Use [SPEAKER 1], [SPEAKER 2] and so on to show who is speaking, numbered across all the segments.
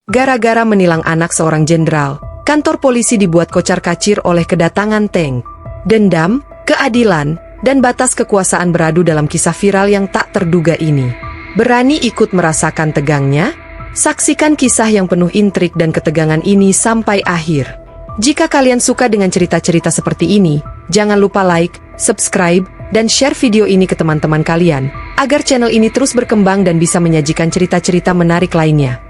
[SPEAKER 1] Gara-gara menilang anak seorang jenderal, kantor polisi dibuat kocar-kacir oleh kedatangan tank. Dendam, keadilan, dan batas kekuasaan beradu dalam kisah viral yang tak terduga ini. Berani ikut merasakan tegangnya? Saksikan kisah yang penuh intrik dan ketegangan ini sampai akhir. Jika kalian suka dengan cerita-cerita seperti ini, jangan lupa like, subscribe, dan share video ini ke teman-teman kalian, agar channel ini terus berkembang dan bisa menyajikan cerita-cerita menarik lainnya.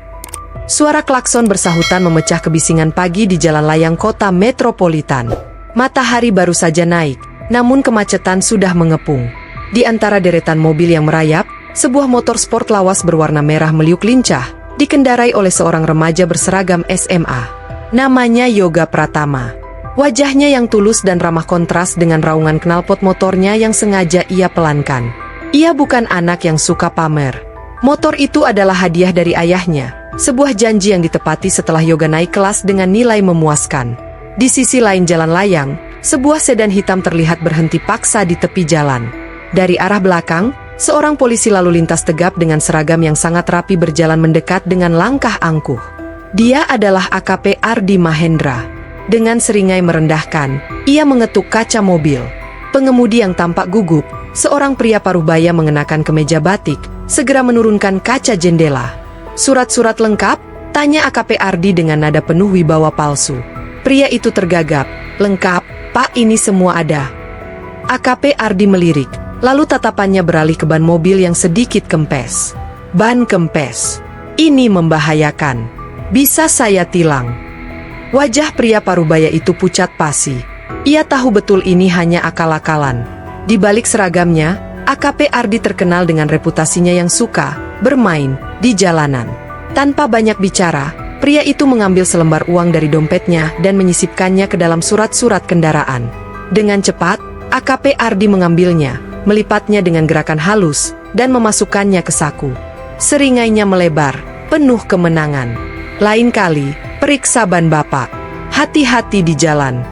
[SPEAKER 1] Suara klakson bersahutan memecah kebisingan pagi di jalan layang kota metropolitan. Matahari baru saja naik, namun kemacetan sudah mengepung. Di antara deretan mobil yang merayap, sebuah motor sport lawas berwarna merah meliuk lincah, dikendarai oleh seorang remaja berseragam SMA. Namanya Yoga Pratama. Wajahnya yang tulus dan ramah kontras dengan raungan knalpot motornya yang sengaja ia pelankan. Ia bukan anak yang suka pamer. Motor itu adalah hadiah dari ayahnya, sebuah janji yang ditepati setelah Yoga naik kelas dengan nilai memuaskan. Di sisi lain jalan layang, sebuah sedan hitam terlihat berhenti paksa di tepi jalan. Dari arah belakang, seorang polisi lalu lintas tegap dengan seragam yang sangat rapi berjalan mendekat dengan langkah angkuh. Dia adalah AKP Ardi Mahendra. Dengan seringai merendahkan, ia mengetuk kaca mobil. Pengemudi yang tampak gugup, seorang pria paruh-baya mengenakan kemeja batik, segera menurunkan kaca jendela. "Surat-surat lengkap?" tanya AKP Ardi dengan nada penuh wibawa palsu. Pria itu tergagap. "Lengkap, Pak, ini semua ada." AKP Ardi melirik, lalu tatapannya beralih ke ban mobil yang sedikit kempes. "Ban kempes. Ini membahayakan. Bisa saya tilang." Wajah pria parubaya itu pucat pasi. Ia tahu betul ini hanya akal-akalan. Di balik seragamnya, AKP Ardi terkenal dengan reputasinya yang suka bermain di jalanan. Tanpa banyak bicara, pria itu mengambil selembar uang dari dompetnya dan menyisipkannya ke dalam surat-surat kendaraan. Dengan cepat, AKP Ardi mengambilnya, melipatnya dengan gerakan halus, dan memasukkannya ke saku. Seringainya melebar, penuh kemenangan. "Lain kali, periksa ban Bapak. Hati-hati di jalan."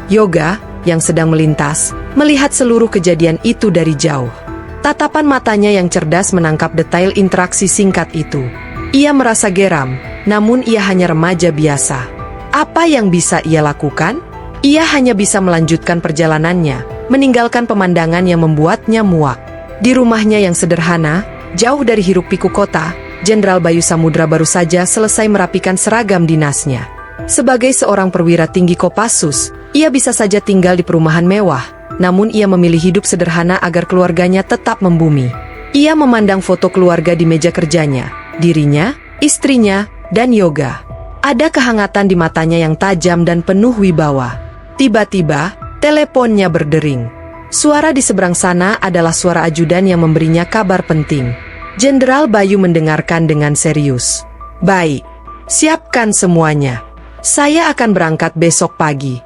[SPEAKER 1] Yoga, yang sedang melintas, melihat seluruh kejadian itu dari jauh. Tatapan matanya yang cerdas menangkap detail interaksi singkat itu. Ia merasa geram, namun ia hanya remaja biasa. Apa yang bisa ia lakukan? Ia hanya bisa melanjutkan perjalanannya, meninggalkan pemandangan yang membuatnya muak. Di rumahnya yang sederhana, jauh dari hiruk-pikuk kota, Jenderal Bayu Samudra baru saja selesai merapikan seragam dinasnya. Sebagai seorang perwira tinggi Kopassus, ia bisa saja tinggal di perumahan mewah, namun ia memilih hidup sederhana agar keluarganya tetap membumi. Ia memandang foto keluarga di meja kerjanya, dirinya, istrinya, dan Yoga. Ada kehangatan di matanya yang tajam dan penuh wibawa. Tiba-tiba, teleponnya berdering. Suara di seberang sana adalah suara ajudan yang memberinya kabar penting. Jenderal Bayu mendengarkan dengan serius. "Baik, siapkan semuanya. Saya akan berangkat besok pagi.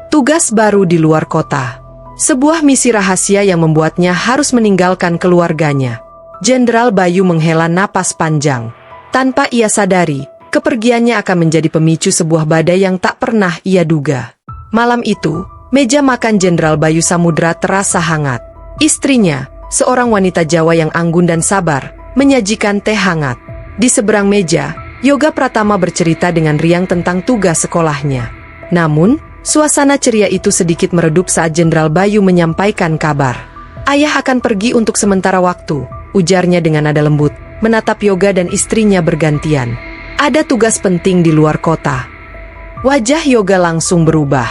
[SPEAKER 1] Tugas baru di luar kota. Sebuah misi rahasia yang membuatnya harus meninggalkan keluarganya." Jenderal Bayu menghela napas panjang. Tanpa ia sadari, kepergiannya akan menjadi pemicu sebuah badai yang tak pernah ia duga. Malam itu, meja makan Jenderal Bayu Samudra terasa hangat. Istrinya, seorang wanita Jawa yang anggun dan sabar, menyajikan teh hangat. Di seberang meja, Yoga Pratama bercerita dengan riang tentang tugas sekolahnya. Namun, suasana ceria itu sedikit meredup saat Jenderal Bayu menyampaikan kabar. "Ayah akan pergi untuk sementara waktu," ujarnya dengan nada lembut, menatap Yoga dan istrinya bergantian. "Ada tugas penting di luar kota." Wajah Yoga langsung berubah.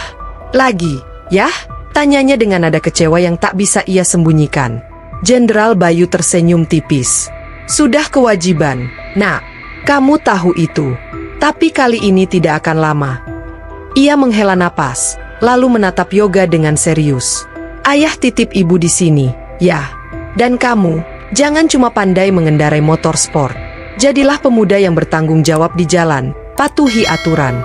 [SPEAKER 1] "Lagi, yah?" tanyanya dengan nada kecewa yang tak bisa ia sembunyikan. Jenderal Bayu tersenyum tipis. "Sudah kewajiban, Nak. Kamu tahu itu. Tapi kali ini tidak akan lama." Ia menghela napas, lalu menatap Yoga dengan serius. "Ayah titip ibu di sini, ya. Dan kamu, jangan cuma pandai mengendarai motor sport. Jadilah pemuda yang bertanggung jawab di jalan, patuhi aturan."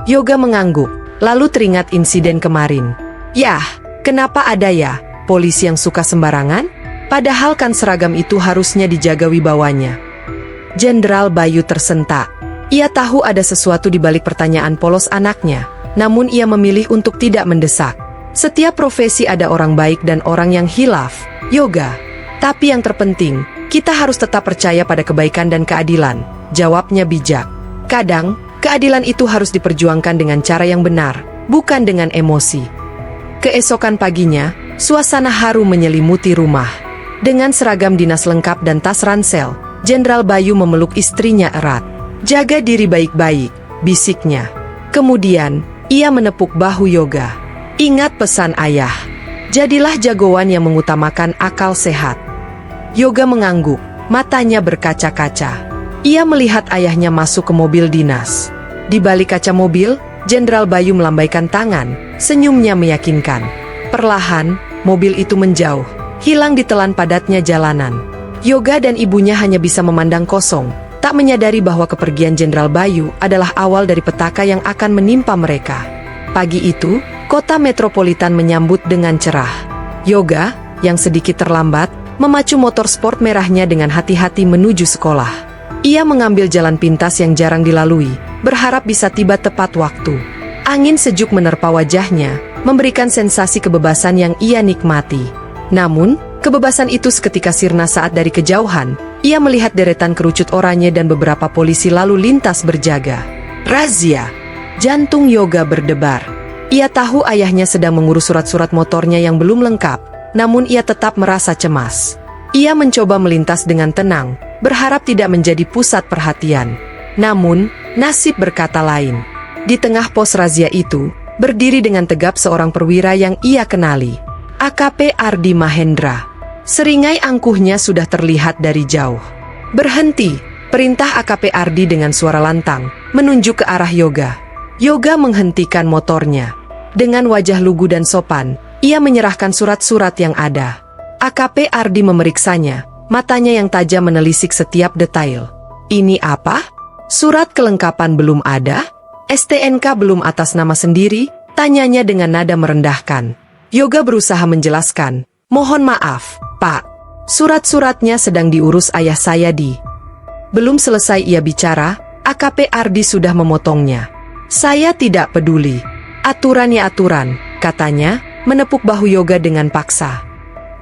[SPEAKER 1] Yoga mengangguk, lalu teringat insiden kemarin. "Yah, kenapa ada ya polisi yang suka sembarangan? Padahal kan seragam itu harusnya dijaga wibawanya." Jenderal Bayu tersentak. Ia tahu ada sesuatu di balik pertanyaan polos anaknya, namun ia memilih untuk tidak mendesak. Setiap profesi ada orang baik dan orang yang hilaf, Yoga. Tapi yang terpenting, kita harus tetap percaya pada kebaikan dan keadilan, jawabnya bijak. Terkadang, keadilan itu harus diperjuangkan dengan cara yang benar, bukan dengan emosi. Keesokan paginya, suasana haru menyelimuti rumah. Dengan seragam dinas lengkap dan tas ransel, Jenderal Bayu memeluk istrinya erat. "Jaga diri baik-baik," bisiknya. Kemudian, ia menepuk bahu Yoga. "Ingat pesan ayah. Jadilah jagoan yang mengutamakan akal sehat." Yoga mengangguk, matanya berkaca-kaca. Ia melihat ayahnya masuk ke mobil dinas. Di balik kaca mobil, Jenderal Bayu melambaikan tangan, senyumnya meyakinkan. Perlahan, mobil itu menjauh, hilang ditelan padatnya jalanan. Yoga dan ibunya hanya bisa memandang kosong, tak menyadari bahwa kepergian Jenderal Bayu adalah awal dari petaka yang akan menimpa mereka. Pagi itu, kota metropolitan menyambut dengan cerah. Yoga, yang sedikit terlambat, memacu motor sport merahnya dengan hati-hati menuju sekolah. Ia mengambil jalan pintas yang jarang dilalui, berharap bisa tiba tepat waktu. Angin sejuk menerpa wajahnya, memberikan sensasi kebebasan yang ia nikmati. Namun, kebebasan itu seketika sirna saat dari kejauhan, ia melihat deretan kerucut oranye dan beberapa polisi lalu lintas berjaga. Razia! Jantung Yoga berdebar. Ia tahu ayahnya sedang mengurus surat-surat motornya yang belum lengkap, namun ia tetap merasa cemas. Ia mencoba melintas dengan tenang, berharap tidak menjadi pusat perhatian. Namun, nasib berkata lain. Di tengah pos razia itu, berdiri dengan tegap seorang perwira yang ia kenali. AKP Ardi Mahendra. Seringai angkuhnya sudah terlihat dari jauh. "Berhenti!" perintah AKP Ardi dengan suara lantang, menunjuk ke arah Yoga. Yoga menghentikan motornya. Dengan wajah lugu dan sopan, ia menyerahkan surat-surat yang ada. AKP Ardi memeriksanya, matanya yang tajam menelisik setiap detail. "Ini apa? Surat kelengkapan belum ada? STNK belum atas nama sendiri?" tanyanya dengan nada merendahkan. Yoga berusaha menjelaskan, "Mohon maaf, Pak. Surat-suratnya sedang diurus ayah saya di..." Belum selesai ia bicara, AKP Ardi sudah memotongnya. "Saya tidak peduli. Aturan ya aturan," katanya, menepuk bahu Yoga dengan paksa.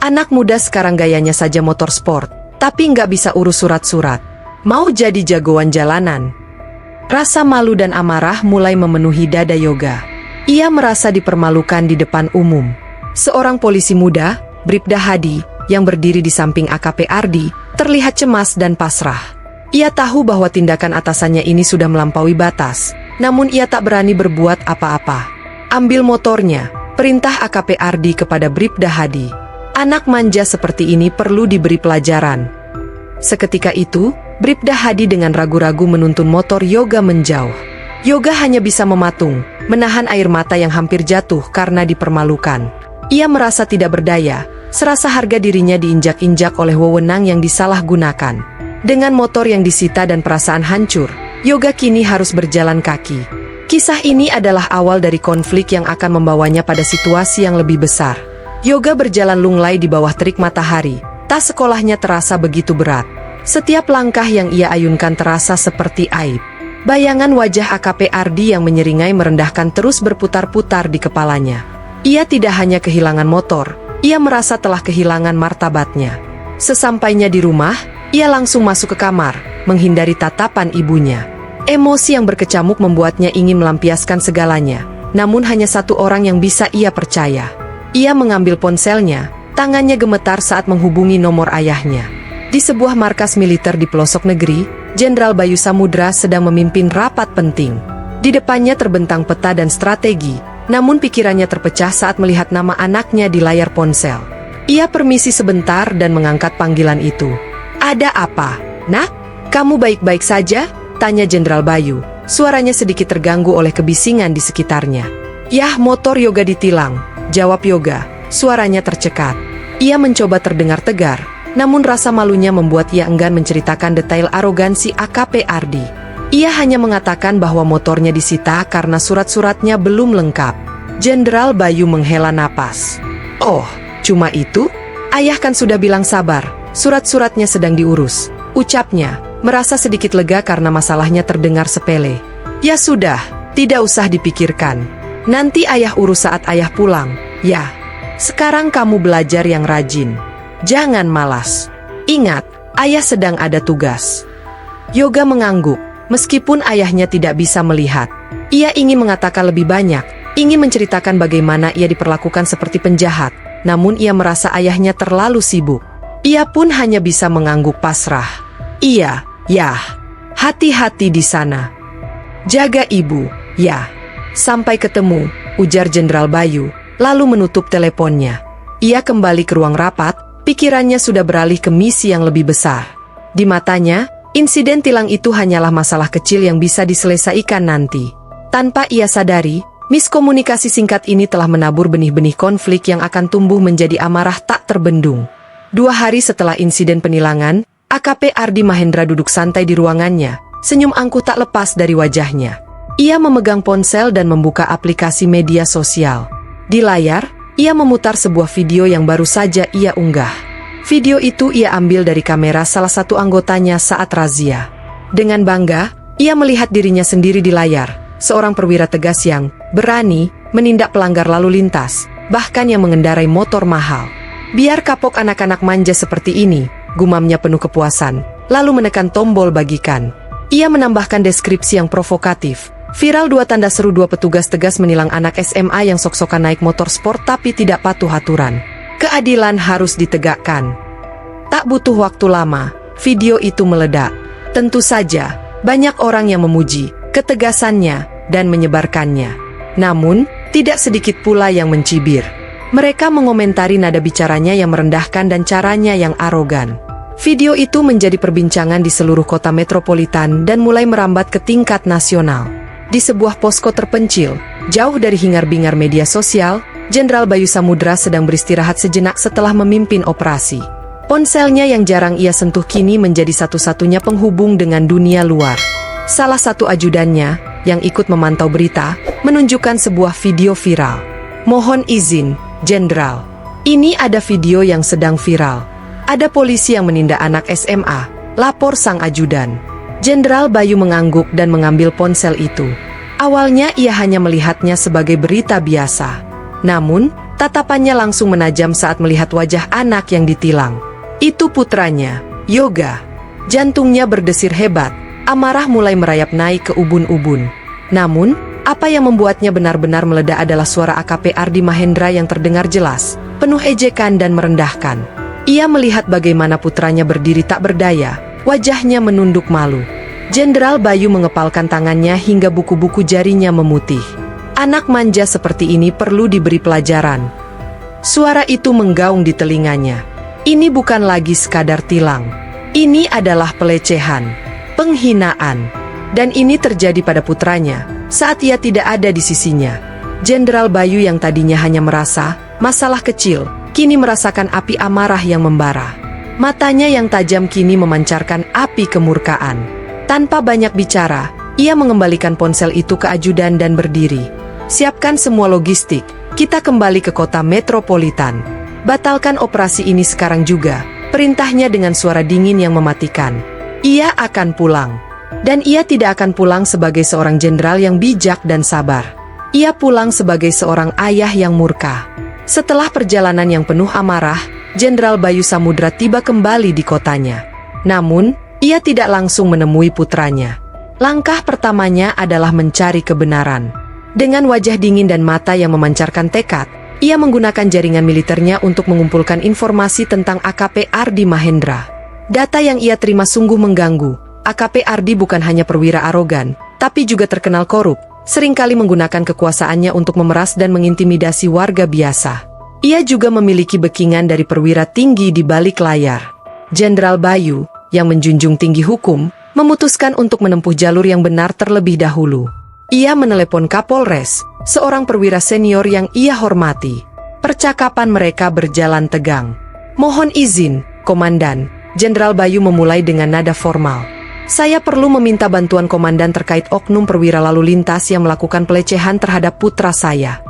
[SPEAKER 1] Anak muda sekarang gayanya saja motor sport, tapi nggak bisa urus surat-surat. Mau jadi jagoan jalanan. Rasa malu dan amarah mulai memenuhi dada Yoga. Ia merasa dipermalukan di depan umum. Seorang polisi muda, Bribda Hadi, yang berdiri di samping AKP Ardi, terlihat cemas dan pasrah. Ia tahu bahwa tindakan atasannya ini sudah melampaui batas, namun ia tak berani berbuat apa-apa. "Ambil motornya," perintah AKP Ardi kepada Bribda Hadi. Anak manja seperti ini perlu diberi pelajaran. Seketika itu, Bribda Hadi dengan ragu-ragu menuntun motor Yoga menjauh. Yoga hanya bisa mematung, menahan air mata yang hampir jatuh karena dipermalukan. Ia merasa tidak berdaya, serasa harga dirinya diinjak-injak oleh wewenang yang disalahgunakan. Dengan motor yang disita dan perasaan hancur, Yoga kini harus berjalan kaki. Kisah ini adalah awal dari konflik yang akan membawanya pada situasi yang lebih besar. Yoga berjalan lunglai di bawah terik matahari. Tas sekolahnya terasa begitu berat. Setiap langkah yang ia ayunkan terasa seperti aib. Bayangan wajah AKP Ardi yang menyeringai merendahkan terus berputar-putar di kepalanya. Ia tidak hanya kehilangan motor, ia merasa telah kehilangan martabatnya. Sesampainya di rumah, ia langsung masuk ke kamar, menghindari tatapan ibunya. Emosi yang berkecamuk membuatnya ingin melampiaskan segalanya, namun hanya satu orang yang bisa ia percaya. Ia mengambil ponselnya, tangannya gemetar saat menghubungi nomor ayahnya. Di sebuah markas militer di pelosok negeri, Jenderal Bayu Samudra sedang memimpin rapat penting. Di depannya terbentang peta dan strategi, namun pikirannya terpecah saat melihat nama anaknya di layar ponsel. Ia permisi sebentar dan mengangkat panggilan itu. "Ada apa, Nak? Kamu baik-baik saja?" tanya Jenderal Bayu. Suaranya sedikit terganggu oleh kebisingan di sekitarnya. "Yah, motor Yoga ditilang," jawab Yoga, suaranya tercekat. Ia mencoba terdengar tegar, namun rasa malunya membuat ia enggan menceritakan detail arogansi AKP Ardi. Ia hanya mengatakan bahwa motornya disita karena surat-suratnya belum lengkap. Jenderal Bayu menghela napas. "Oh, cuma itu? Ayah kan sudah bilang sabar, surat-suratnya sedang diurus," ucapnya, merasa sedikit lega karena masalahnya terdengar sepele. "Ya sudah, tidak usah dipikirkan. Nanti ayah urus saat ayah pulang, ya. Sekarang kamu belajar yang rajin. Jangan malas. Ingat, ayah sedang ada tugas." Yoga mengangguk, Meskipun ayahnya tidak bisa melihat, ia ingin mengatakan lebih banyak, ingin menceritakan bagaimana ia diperlakukan seperti penjahat, namun ia merasa ayahnya terlalu sibuk. Ia pun hanya bisa mengangguk pasrah. Iya, ya. Hati-hati di sana. Jaga ibu, ya. Sampai ketemu, ujar Jenderal Bayu, lalu menutup teleponnya. Ia kembali ke ruang rapat, pikirannya sudah beralih ke misi yang lebih besar. Di matanya, insiden tilang itu hanyalah masalah kecil yang bisa diselesaikan nanti. Tanpa ia sadari, miskomunikasi singkat ini telah menabur benih-benih konflik yang akan tumbuh menjadi amarah tak terbendung. 2 hari setelah insiden penilangan, AKP Ardi Mahendra duduk santai di ruangannya, senyum angkuh tak lepas dari wajahnya. Ia memegang ponsel dan membuka aplikasi media sosial. Di layar, ia memutar sebuah video yang baru saja ia unggah. Video itu ia ambil dari kamera salah satu anggotanya saat razia. Dengan bangga, ia melihat dirinya sendiri di layar, seorang perwira tegas yang berani menindak pelanggar lalu lintas, bahkan yang mengendarai motor mahal. Biar kapok anak-anak manja seperti ini, gumamnya penuh kepuasan, lalu menekan tombol bagikan. Ia menambahkan deskripsi yang provokatif. Viral 2 tanda seru 2 petugas tegas menilang anak SMA yang sok-sokan naik motor sport tapi tidak patuh aturan. Keadilan harus ditegakkan. Tak butuh waktu lama, video itu meledak. Tentu saja, banyak orang yang memuji ketegasannya dan menyebarkannya. Namun, tidak sedikit pula yang mencibir. Mereka mengomentari nada bicaranya yang merendahkan dan caranya yang arogan. Video itu menjadi perbincangan di seluruh kota metropolitan dan mulai merambat ke tingkat nasional. Di sebuah posko terpencil, jauh dari hingar-bingar media sosial, Jenderal Bayu Samudra sedang beristirahat sejenak setelah memimpin operasi. Ponselnya yang jarang ia sentuh kini menjadi satu-satunya penghubung dengan dunia luar. Salah satu ajudannya, yang ikut memantau berita, menunjukkan sebuah video viral. Mohon izin, Jenderal. Ini ada video yang sedang viral. Ada polisi yang menindak anak SMA, lapor sang ajudan. Jenderal Bayu mengangguk dan mengambil ponsel itu. Awalnya ia hanya melihatnya sebagai berita biasa. Namun, tatapannya langsung menajam saat melihat wajah anak yang ditilang. Itu putranya, Yoga. Jantungnya berdesir hebat, amarah mulai merayap naik ke ubun-ubun. Namun, apa yang membuatnya benar-benar meledak adalah suara AKP Ardi Mahendra yang terdengar jelas, penuh ejekan dan merendahkan. Ia melihat bagaimana putranya berdiri tak berdaya, wajahnya menunduk malu. Jenderal Bayu mengepalkan tangannya hingga buku-buku jarinya memutih. Anak manja seperti ini perlu diberi pelajaran. Suara itu menggaung di telinganya. Ini bukan lagi sekadar tilang. Ini adalah pelecehan, penghinaan. Dan ini terjadi pada putranya, saat ia tidak ada di sisinya. Jenderal Bayu yang tadinya hanya merasa masalah kecil, kini merasakan api amarah yang membara. Matanya yang tajam kini memancarkan api kemurkaan. Tanpa banyak bicara, ia mengembalikan ponsel itu ke ajudan dan berdiri. Siapkan semua logistik, kita kembali ke kota metropolitan. Batalkan operasi ini sekarang juga, perintahnya dengan suara dingin yang mematikan. Ia akan pulang. Dan ia tidak akan pulang sebagai seorang jenderal yang bijak dan sabar. Ia pulang sebagai seorang ayah yang murka. Setelah perjalanan yang penuh amarah, Jenderal Bayu Samudra tiba kembali di kotanya. Namun, ia tidak langsung menemui putranya. Langkah pertamanya adalah mencari kebenaran. Dengan wajah dingin dan mata yang memancarkan tekad, ia menggunakan jaringan militernya untuk mengumpulkan informasi tentang AKP Ardi Mahendra. Data yang ia terima sungguh mengganggu. AKP Ardi bukan hanya perwira arogan, tapi juga terkenal korup, seringkali menggunakan kekuasaannya untuk memeras dan mengintimidasi warga biasa. Ia juga memiliki backingan dari perwira tinggi di balik layar. Jenderal Bayu, yang menjunjung tinggi hukum, memutuskan untuk menempuh jalur yang benar terlebih dahulu. Ia menelepon Kapolres, seorang perwira senior yang ia hormati. Percakapan mereka berjalan tegang. Mohon izin, Komandan, Jenderal Bayu memulai dengan nada formal. Saya perlu meminta bantuan komandan terkait oknum perwira lalu lintas yang melakukan pelecehan terhadap putra saya.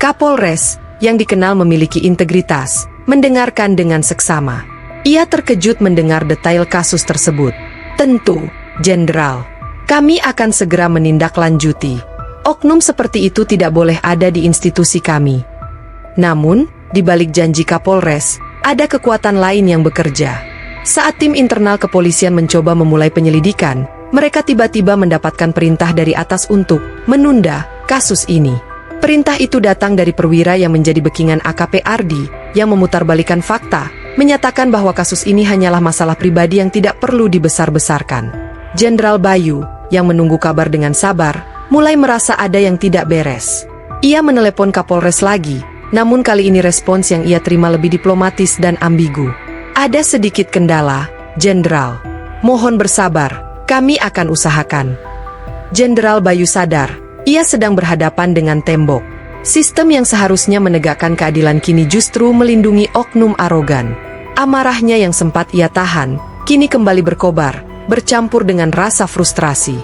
[SPEAKER 1] Kapolres, yang dikenal memiliki integritas, mendengarkan dengan seksama. Ia terkejut mendengar detail kasus tersebut. Tentu, Jenderal. Kami akan segera menindaklanjuti. Oknum seperti itu tidak boleh ada di institusi kami. Namun, di balik janji Kapolres, ada kekuatan lain yang bekerja. Saat tim internal kepolisian mencoba memulai penyelidikan, mereka tiba-tiba mendapatkan perintah dari atas untuk menunda kasus ini. Perintah itu datang dari perwira yang menjadi backingan AKP Ardi, yang memutarbalikkan fakta, menyatakan bahwa kasus ini hanyalah masalah pribadi yang tidak perlu dibesar-besarkan. Jenderal Bayu, yang menunggu kabar dengan sabar, mulai merasa ada yang tidak beres. Ia menelepon Kapolres lagi, namun kali ini respons yang ia terima lebih diplomatis dan ambigu. Ada sedikit kendala, Jenderal. Mohon bersabar, kami akan usahakan. Jenderal Bayu sadar, ia sedang berhadapan dengan tembok. Sistem yang seharusnya menegakkan keadilan kini justru melindungi oknum arogan. Amarahnya yang sempat ia tahan, kini kembali berkobar, bercampur dengan rasa frustrasi.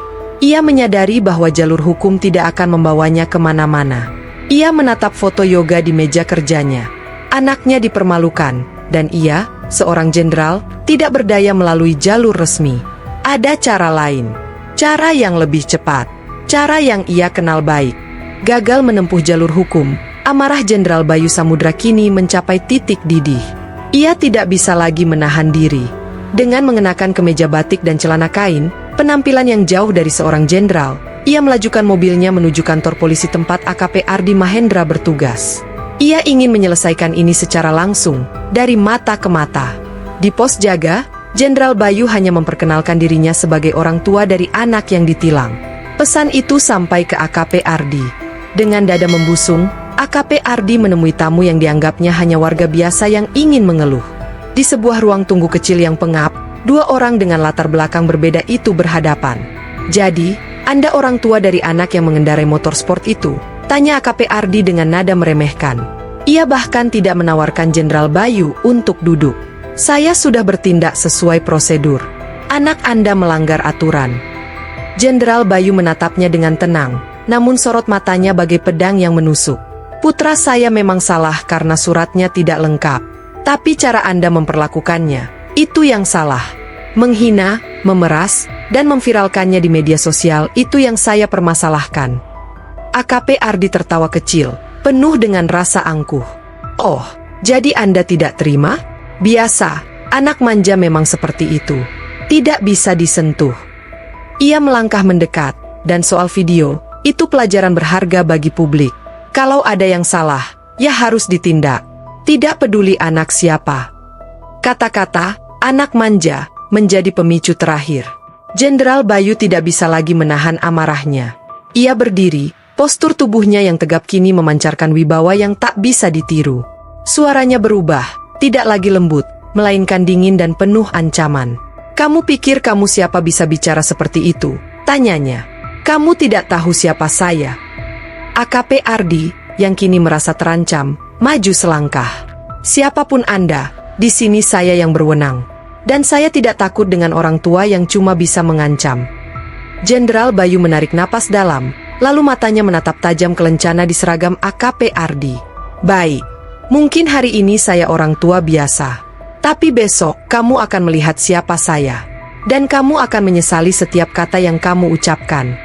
[SPEAKER 1] Ia menyadari bahwa jalur hukum tidak akan membawanya kemana-mana. Ia menatap foto yoga di meja kerjanya. Anaknya dipermalukan, dan ia, seorang jenderal, tidak berdaya melalui jalur resmi. Ada cara lain. Cara yang lebih cepat. Cara yang ia kenal baik. Gagal menempuh jalur hukum, amarah Jenderal Bayu Samudra kini mencapai titik didih. Ia tidak bisa lagi menahan diri. Dengan mengenakan kemeja batik dan celana kain, penampilan yang jauh dari seorang jenderal, ia melajukan mobilnya menuju kantor polisi tempat AKP Ardi Mahendra bertugas. Ia ingin menyelesaikan ini secara langsung, dari mata ke mata. Di pos jaga, Jenderal Bayu hanya memperkenalkan dirinya sebagai orang tua dari anak yang ditilang. Pesan itu sampai ke AKP Ardi. Dengan dada membusung, AKP Ardi menemui tamu yang dianggapnya hanya warga biasa yang ingin mengeluh. Di sebuah ruang tunggu kecil yang pengap, dua orang dengan latar belakang berbeda itu berhadapan. "Jadi, Anda orang tua dari anak yang mengendarai motor sport itu?" tanya AKP Ardi dengan nada meremehkan. Ia bahkan tidak menawarkan Jenderal Bayu untuk duduk. "Saya sudah bertindak sesuai prosedur. Anak Anda melanggar aturan." Jenderal Bayu menatapnya dengan tenang, namun sorot matanya bagai pedang yang menusuk. "Putra saya memang salah karena suratnya tidak lengkap. Tapi cara Anda memperlakukannya, itu yang salah. Menghina, memeras, dan memviralkannya di media sosial, itu yang saya permasalahkan." AKP Ardi tertawa kecil, penuh dengan rasa angkuh. "Oh, jadi Anda tidak terima? Biasa, anak manja memang seperti itu. Tidak bisa disentuh." Ia melangkah mendekat, dan soal video, itu pelajaran berharga bagi publik. Kalau ada yang salah, ya harus ditindak. Tidak peduli anak siapa. Kata-kata, anak manja, menjadi pemicu terakhir. Jenderal Bayu tidak bisa lagi menahan amarahnya. Ia berdiri, postur tubuhnya yang tegap kini memancarkan wibawa yang tak bisa ditiru. Suaranya berubah, tidak lagi lembut, melainkan dingin dan penuh ancaman. "Kamu pikir kamu siapa bisa bicara seperti itu?" tanyanya. "Kamu tidak tahu siapa saya." AKP Ardi, yang kini merasa terancam, maju selangkah. "Siapapun Anda, di sini saya yang berwenang. Dan saya tidak takut dengan orang tua yang cuma bisa mengancam." Jenderal Bayu menarik napas dalam, lalu matanya menatap tajam ke lencana di seragam AKP Ardi. "Baik, mungkin hari ini saya orang tua biasa. Tapi besok, kamu akan melihat siapa saya. Dan kamu akan menyesali setiap kata yang kamu ucapkan."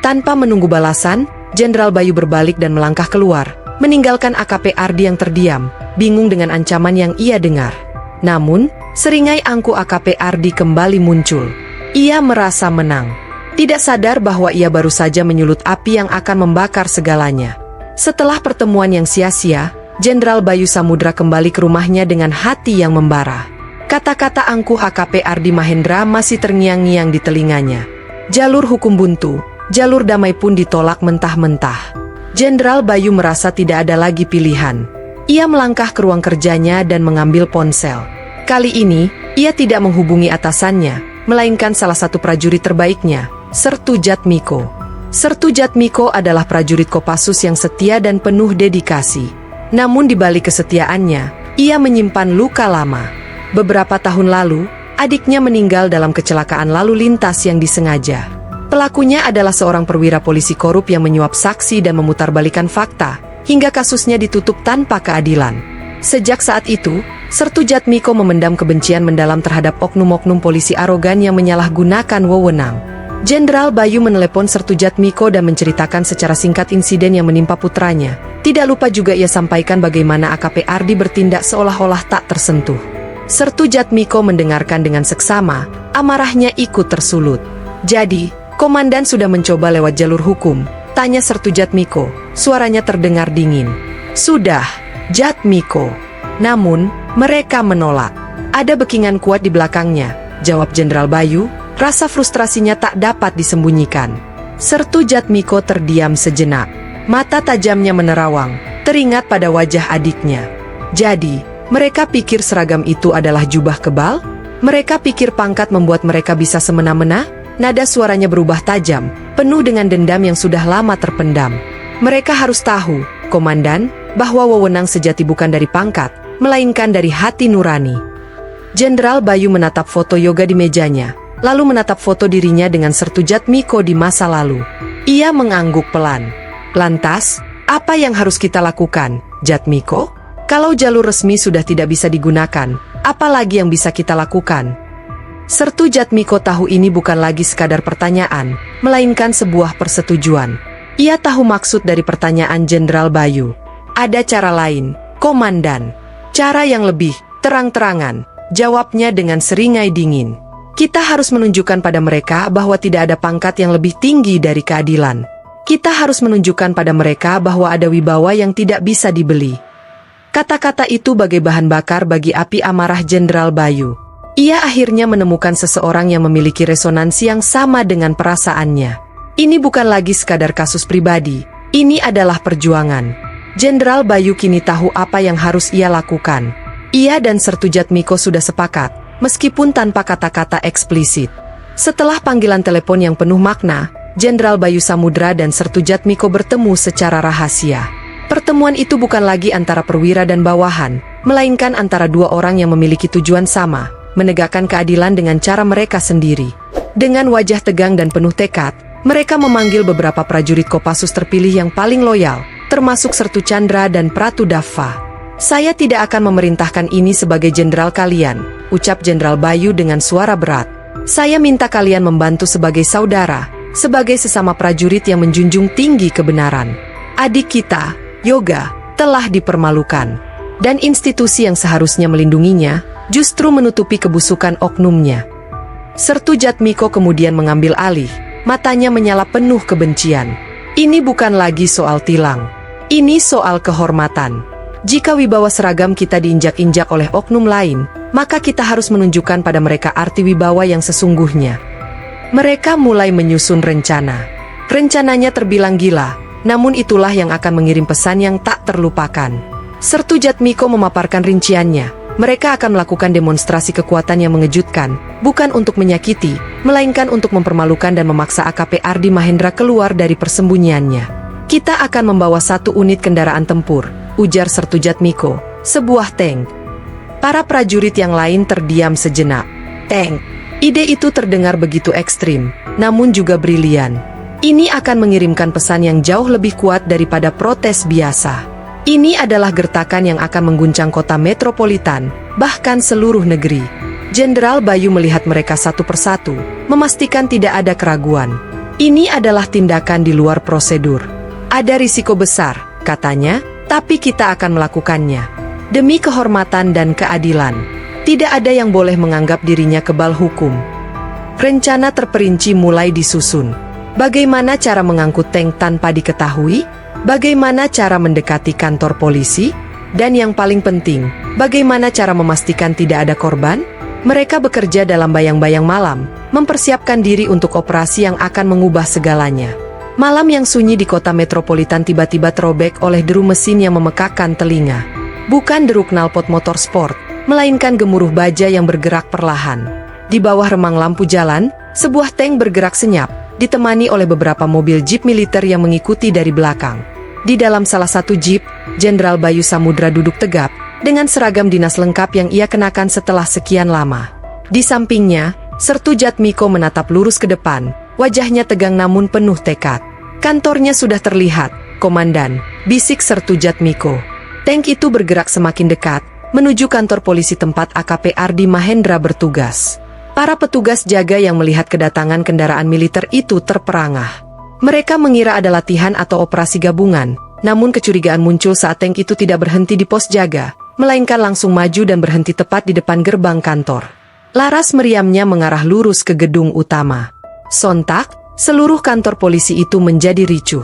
[SPEAKER 1] Tanpa menunggu balasan, Jenderal Bayu berbalik dan melangkah keluar, meninggalkan AKP Ardi yang terdiam, bingung dengan ancaman yang ia dengar. Namun, seringai angkuh AKP Ardi kembali muncul. Ia merasa menang. Tidak sadar bahwa ia baru saja menyulut api yang akan membakar segalanya. Setelah pertemuan yang sia-sia, Jenderal Bayu Samudra kembali ke rumahnya dengan hati yang membara. Kata-kata angkuh AKP Ardi Mahendra masih terngiang-ngiang di telinganya. Jalur hukum buntu, jalur damai pun ditolak mentah-mentah. Jenderal Bayu merasa tidak ada lagi pilihan. Ia melangkah ke ruang kerjanya dan mengambil ponsel. Kali ini, ia tidak menghubungi atasannya, melainkan salah satu prajurit terbaiknya, Sertu Jatmiko. Sertu Jatmiko adalah prajurit Kopassus yang setia dan penuh dedikasi. Namun di balik kesetiaannya, ia menyimpan luka lama. Beberapa tahun lalu, adiknya meninggal dalam kecelakaan lalu lintas yang disengaja. Pelakunya adalah seorang perwira polisi korup yang menyuap saksi dan memutarbalikkan fakta, hingga kasusnya ditutup tanpa keadilan. Sejak saat itu, Sertu Jatmiko memendam kebencian mendalam terhadap oknum-oknum polisi arogan yang menyalahgunakan wewenang. Jenderal Bayu menelepon Sertu Jatmiko dan menceritakan secara singkat insiden yang menimpa putranya. Tidak lupa juga ia sampaikan bagaimana AKP Ardi bertindak seolah-olah tak tersentuh. Sertu Jatmiko mendengarkan dengan seksama, amarahnya ikut tersulut. Jadi, komandan sudah mencoba lewat jalur hukum, tanya Sertu Jatmiko, suaranya terdengar dingin. Sudah, Jatmiko. Namun, mereka menolak. Ada bekingan kuat di belakangnya, jawab Jenderal Bayu, rasa frustrasinya tak dapat disembunyikan. Sertu Jatmiko terdiam sejenak. Mata tajamnya menerawang, teringat pada wajah adiknya. Jadi, mereka pikir seragam itu adalah jubah kebal? Mereka pikir pangkat membuat mereka bisa semena-mena? Nada suaranya berubah tajam, penuh dengan dendam yang sudah lama terpendam. Mereka harus tahu, komandan, bahwa wewenang sejati bukan dari pangkat, melainkan dari hati nurani. Jenderal Bayu menatap foto yoga di mejanya, lalu menatap foto dirinya dengan Sertu Jatmiko di masa lalu. Ia mengangguk pelan. Lantas, apa yang harus kita lakukan, Jatmiko? Kalau jalur resmi sudah tidak bisa digunakan, apa lagi yang bisa kita lakukan? Sertu Jatmiko tahu ini bukan lagi sekadar pertanyaan, melainkan sebuah persetujuan. Ia tahu maksud dari pertanyaan Jenderal Bayu. Ada cara lain, komandan. Cara yang lebih terang-terangan, jawabnya dengan seringai dingin. Kita harus menunjukkan pada mereka bahwa tidak ada pangkat yang lebih tinggi dari keadilan. Kita harus menunjukkan pada mereka bahwa ada wibawa yang tidak bisa dibeli. Kata-kata itu bagai bahan bakar bagi api amarah Jenderal Bayu. Ia akhirnya menemukan seseorang yang memiliki resonansi yang sama dengan perasaannya. Ini bukan lagi sekadar kasus pribadi, ini adalah perjuangan. Jenderal Bayu kini tahu apa yang harus ia lakukan. Ia dan Sertu Jatmiko sudah sepakat, meskipun tanpa kata-kata eksplisit. Setelah panggilan telepon yang penuh makna, Jenderal Bayu Samudra dan Sertu Jatmiko bertemu secara rahasia. Pertemuan itu bukan lagi antara perwira dan bawahan, melainkan antara dua orang yang memiliki tujuan sama, menegakkan keadilan dengan cara mereka sendiri. Dengan wajah tegang dan penuh tekad, mereka memanggil beberapa prajurit Kopassus terpilih yang paling loyal, termasuk Sertu Chandra dan Pratu Dava. Saya tidak akan memerintahkan ini sebagai jenderal kalian, ucap Jenderal Bayu dengan suara berat. Saya minta kalian membantu sebagai saudara, sebagai sesama prajurit yang menjunjung tinggi kebenaran. Adik kita, Yoga, telah dipermalukan. Dan institusi yang seharusnya melindunginya, justru menutupi kebusukan oknumnya. Sertu Jatmiko kemudian mengambil alih, matanya menyala penuh kebencian. Ini bukan lagi soal tilang. Ini soal kehormatan. Jika wibawa seragam kita diinjak-injak oleh oknum lain, maka kita harus menunjukkan pada mereka arti wibawa yang sesungguhnya. Mereka mulai menyusun rencana. Rencananya terbilang gila, namun itulah yang akan mengirim pesan yang tak terlupakan. Sertu Jatmiko memaparkan rinciannya. Mereka akan melakukan demonstrasi kekuatan yang mengejutkan, bukan untuk menyakiti, melainkan untuk mempermalukan dan memaksa AKP Ardi Mahendra keluar dari persembunyiannya. Kita akan membawa satu unit kendaraan tempur, ujar Sertu Jatmiko, sebuah tank. Para prajurit yang lain terdiam sejenak. Tank. Ide itu terdengar begitu ekstrim, namun juga brilian. Ini akan mengirimkan pesan yang jauh lebih kuat daripada protes biasa. Ini adalah gertakan yang akan mengguncang kota metropolitan, bahkan seluruh negeri. Jenderal Bayu melihat mereka satu persatu, memastikan tidak ada keraguan. Ini adalah tindakan di luar prosedur. Ada risiko besar, katanya, tapi kita akan melakukannya. Demi kehormatan dan keadilan. Tidak ada yang boleh menganggap dirinya kebal hukum. Rencana terperinci mulai disusun. Bagaimana cara mengangkut tank tanpa diketahui? Bagaimana cara mendekati kantor polisi? Dan yang paling penting, bagaimana cara memastikan tidak ada korban? Mereka bekerja dalam bayang-bayang malam, mempersiapkan diri untuk operasi yang akan mengubah segalanya. Malam yang sunyi di kota metropolitan tiba-tiba terobek oleh deru mesin yang memekakkan telinga. Bukan deru knalpot motor sport, melainkan gemuruh baja yang bergerak perlahan. Di bawah remang lampu jalan, sebuah tank bergerak senyap, ditemani oleh beberapa mobil jeep militer yang mengikuti dari belakang. Di dalam salah satu jeep, Jenderal Bayu Samudra duduk tegap, dengan seragam dinas lengkap yang ia kenakan setelah sekian lama. Di sampingnya, Sertu Jatmiko menatap lurus ke depan, wajahnya tegang namun penuh tekad. Kantornya sudah terlihat, komandan, bisik Sertu Jatmiko. Tank itu bergerak semakin dekat, menuju kantor polisi tempat AKP Ardi Mahendra bertugas. Para petugas jaga yang melihat kedatangan kendaraan militer itu terperangah. Mereka mengira ada latihan atau operasi gabungan, namun kecurigaan muncul saat tank itu tidak berhenti di pos jaga, melainkan langsung maju dan berhenti tepat di depan gerbang kantor. Laras meriamnya mengarah lurus ke gedung utama. Sontak, seluruh kantor polisi itu menjadi ricuh.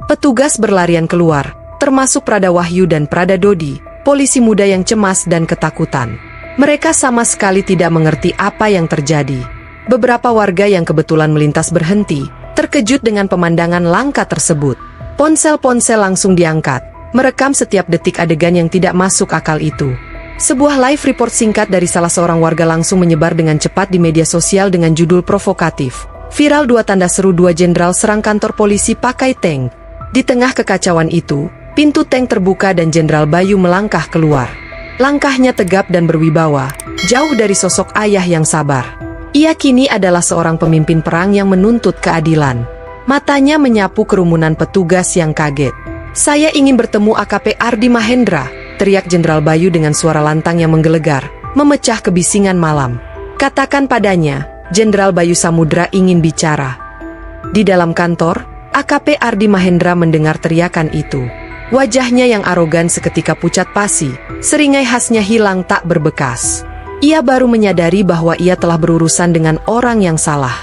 [SPEAKER 1] Petugas berlarian keluar, termasuk Prada Wahyu dan Prada Dodi, polisi muda yang cemas dan ketakutan. Mereka sama sekali tidak mengerti apa yang terjadi. Beberapa warga yang kebetulan melintas berhenti, terkejut dengan pemandangan langka tersebut. Ponsel-ponsel langsung diangkat, merekam setiap detik adegan yang tidak masuk akal itu. Sebuah live report singkat dari salah seorang warga langsung menyebar dengan cepat di media sosial dengan judul provokatif. Viral 2 tanda seru 2 jenderal serang kantor polisi pakai tank. Di tengah kekacauan itu, pintu tank terbuka dan Jenderal Bayu melangkah keluar. Langkahnya tegap dan berwibawa, jauh dari sosok ayah yang sabar. Ia kini adalah seorang pemimpin perang yang menuntut keadilan. Matanya menyapu kerumunan petugas yang kaget. "Saya ingin bertemu AKP Ardi Mahendra," teriak Jenderal Bayu dengan suara lantang yang menggelegar, memecah kebisingan malam. "Katakan padanya, Jenderal Bayu Samudra ingin bicara." Di dalam kantor, AKP Ardi Mahendra mendengar teriakan itu. Wajahnya yang arogan seketika pucat pasi, seringai khasnya hilang tak berbekas. Ia baru menyadari bahwa ia telah berurusan dengan orang yang salah.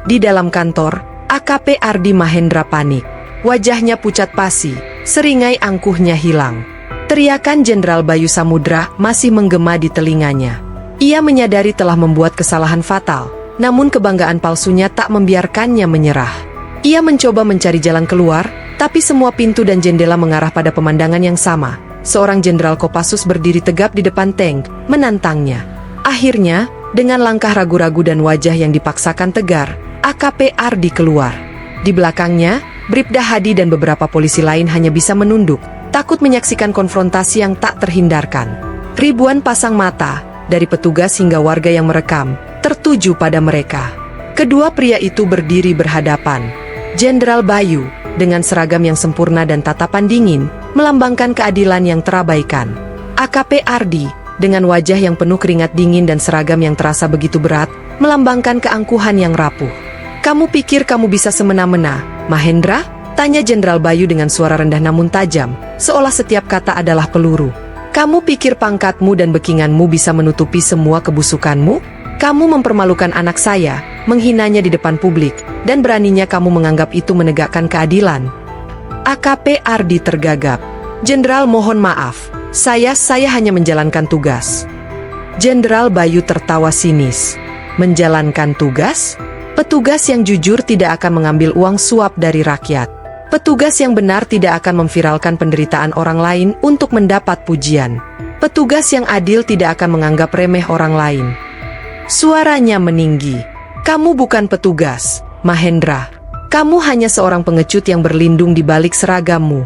[SPEAKER 1] Di dalam kantor, AKP Ardi Mahendra panik. Wajahnya pucat pasi, seringai angkuhnya hilang. Teriakan Jenderal Bayu Samudra masih menggema di telinganya. Ia menyadari telah membuat kesalahan fatal, namun kebanggaan palsunya tak membiarkannya menyerah. Ia mencoba mencari jalan keluar, tapi semua pintu dan jendela mengarah pada pemandangan yang sama. Seorang Jenderal Kopassus berdiri tegap di depan tank, menantangnya. Akhirnya, dengan langkah ragu-ragu dan wajah yang dipaksakan tegar, AKP Ardi keluar. Di belakangnya, Bribda Hadi dan beberapa polisi lain hanya bisa menunduk, takut menyaksikan konfrontasi yang tak terhindarkan. Ribuan pasang mata, dari petugas hingga warga yang merekam, tertuju pada mereka. Kedua pria itu berdiri berhadapan. Jenderal Bayu, dengan seragam yang sempurna dan tatapan dingin, melambangkan keadilan yang terabaikan. AKP Ardi, dengan wajah yang penuh keringat dingin dan seragam yang terasa begitu berat, melambangkan keangkuhan yang rapuh. "Kamu pikir kamu bisa semena-mena, Mahendra?" tanya Jenderal Bayu dengan suara rendah namun tajam, seolah setiap kata adalah peluru. "Kamu pikir pangkatmu dan bekinganmu bisa menutupi semua kebusukanmu? Kamu mempermalukan anak saya, menghinanya di depan publik, dan beraninya kamu menganggap itu menegakkan keadilan." AKP Ardi tergagap. "Jenderal, mohon maaf, saya hanya menjalankan tugas." Jenderal Bayu tertawa sinis. "Menjalankan tugas? Petugas yang jujur tidak akan mengambil uang suap dari rakyat. Petugas yang benar tidak akan memviralkan penderitaan orang lain untuk mendapat pujian. Petugas yang adil tidak akan menganggap remeh orang lain." Suaranya meninggi. "Kamu bukan petugas, Mahendra. Kamu hanya seorang pengecut yang berlindung di balik seragammu."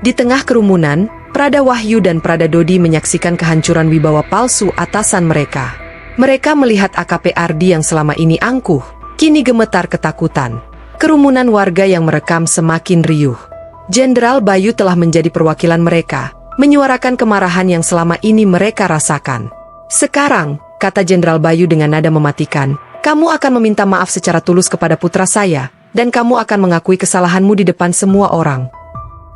[SPEAKER 1] Di tengah kerumunan, Prada Wahyu dan Prada Dodi menyaksikan kehancuran wibawa palsu atasan mereka. Mereka melihat AKP Ardi yang selama ini angkuh, kini gemetar ketakutan. Kerumunan warga yang merekam semakin riuh. Jenderal Bayu telah menjadi perwakilan mereka, menyuarakan kemarahan yang selama ini mereka rasakan. "Sekarang," kata Jenderal Bayu dengan nada mematikan, "kamu akan meminta maaf secara tulus kepada putra saya, dan kamu akan mengakui kesalahanmu di depan semua orang."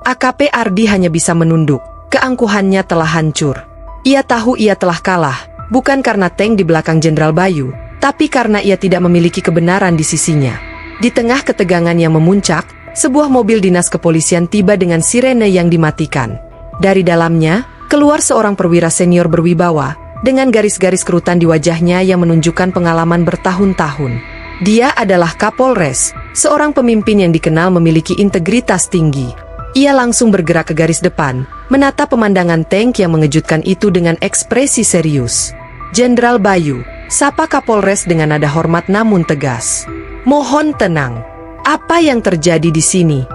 [SPEAKER 1] AKP Ardi hanya bisa menunduk, keangkuhannya telah hancur. Ia tahu ia telah kalah, bukan karena tank di belakang Jenderal Bayu, tapi karena ia tidak memiliki kebenaran di sisinya. Di tengah ketegangan yang memuncak, sebuah mobil dinas kepolisian tiba dengan sirene yang dimatikan. Dari dalamnya, keluar seorang perwira senior berwibawa, dengan garis-garis kerutan di wajahnya yang menunjukkan pengalaman bertahun-tahun. Dia adalah Kapolres, seorang pemimpin yang dikenal memiliki integritas tinggi. Ia langsung bergerak ke garis depan, menatap pemandangan tank yang mengejutkan itu dengan ekspresi serius. "Jenderal Bayu," sapa Kapolres dengan nada hormat namun tegas. "Mohon tenang. Apa yang terjadi di sini?"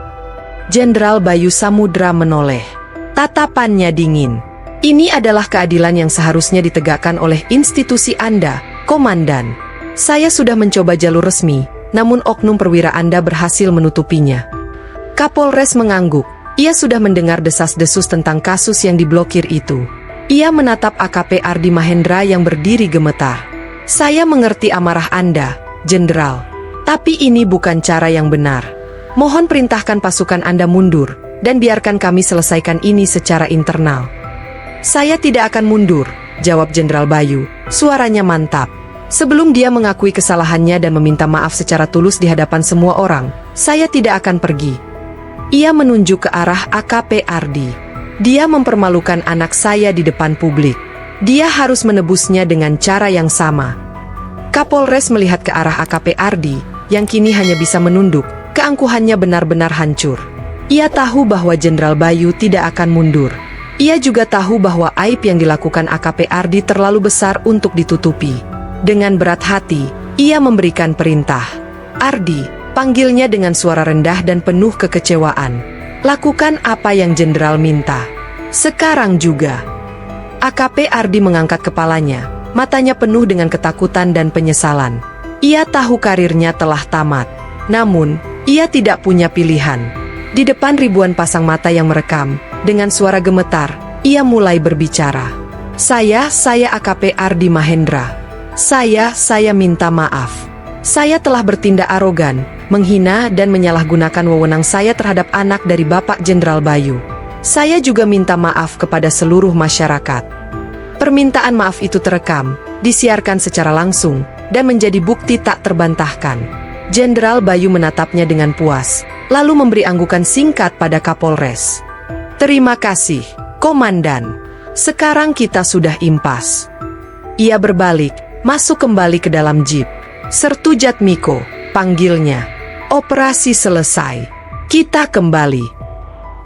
[SPEAKER 1] Jenderal Bayu Samudra menoleh. Tatapannya dingin. "Ini adalah keadilan yang seharusnya ditegakkan oleh institusi Anda, Komandan. Saya sudah mencoba jalur resmi, namun oknum perwira Anda berhasil menutupinya." Kapolres mengangguk. Ia sudah mendengar desas-desus tentang kasus yang diblokir itu. Ia menatap AKP Ardi Mahendra yang berdiri gemetar. "Saya mengerti amarah Anda, Jenderal. Tapi ini bukan cara yang benar. Mohon perintahkan pasukan Anda mundur, dan biarkan kami selesaikan ini secara internal." "Saya tidak akan mundur," jawab Jenderal Bayu, suaranya mantap. Sebelum dia mengakui kesalahannya dan meminta maaf secara tulus di hadapan semua orang, saya tidak akan pergi. Ia menunjuk ke arah AKP Ardi. Dia mempermalukan anak saya di depan publik. Dia harus menebusnya dengan cara yang sama. Kapolres melihat ke arah AKP Ardi, yang kini hanya bisa menunduk. Keangkuhannya benar-benar hancur. Ia tahu bahwa Jenderal Bayu tidak akan mundur. Ia juga tahu bahwa aib yang dilakukan AKP Ardi terlalu besar untuk ditutupi. Dengan berat hati, ia memberikan perintah. "Ardi," panggilnya dengan suara rendah dan penuh kekecewaan. "Lakukan apa yang Jenderal minta. Sekarang juga." AKP Ardi mengangkat kepalanya, matanya penuh dengan ketakutan dan penyesalan. Ia tahu karirnya telah tamat. Namun, ia tidak punya pilihan. Di depan ribuan pasang mata yang merekam, dengan suara gemetar, ia mulai berbicara. Saya AKP Ardi Mahendra. Saya minta maaf. Saya telah bertindak arogan, menghina dan menyalahgunakan wewenang saya terhadap anak dari Bapak Jenderal Bayu. Saya juga minta maaf kepada seluruh masyarakat. Permintaan maaf itu terekam, disiarkan secara langsung, dan menjadi bukti tak terbantahkan. Jenderal Bayu menatapnya dengan puas, lalu memberi anggukan singkat pada Kapolres. "Terima kasih, Komandan. Sekarang kita sudah impas." Ia berbalik, masuk kembali ke dalam jeep. "Sertu Jatmiko," panggilnya. "Operasi selesai. Kita kembali."